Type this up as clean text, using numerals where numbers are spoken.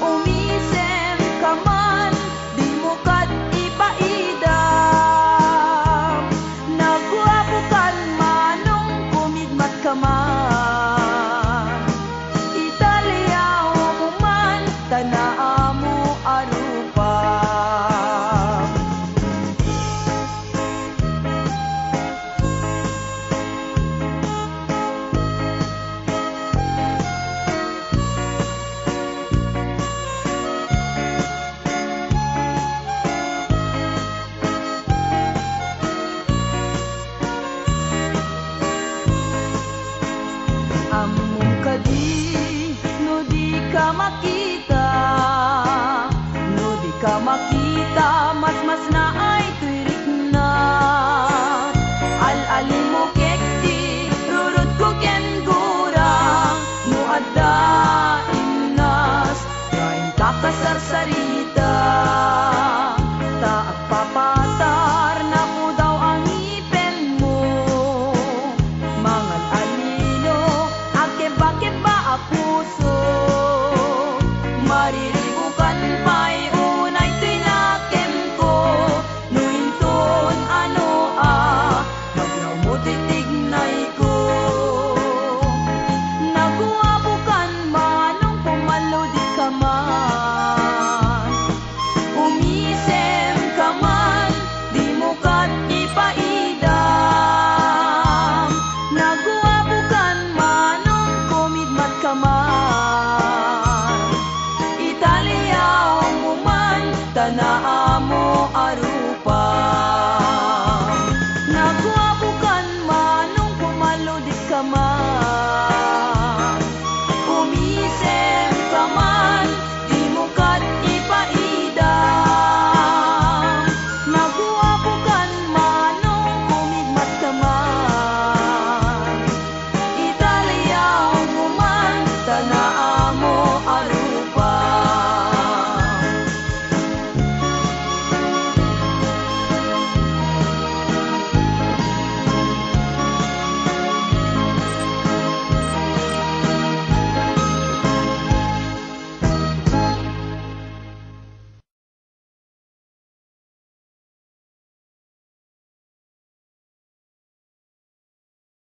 Umisem ka man, di mo kat ipaidam. Nagwapo kan manong kumigmat ka man. Italyaw mo man, tanaa mo arupa. Among kadi, no di ka makita. No di ka makita, mas na ay tuirik na. Al-ali mo kekti, rurut ko ken gurang. No adda imnas, kain takasarsarita. Taag papatar na mo daw ang ipin mo. Mangal alino, akeba-keba a puso. Mariribukan pa'y unay tinakem ko. Nuinton ano maglaw mo titignay ko. Naguwabukan manong pumalodi ka man. Umisem ka man, di mo kat ipaidam. Naguwabukan manong kumigmat ka man. Italyaw mo man, tanaa mo arupa. Naguwabukan manong pumalodi ka man. Umisem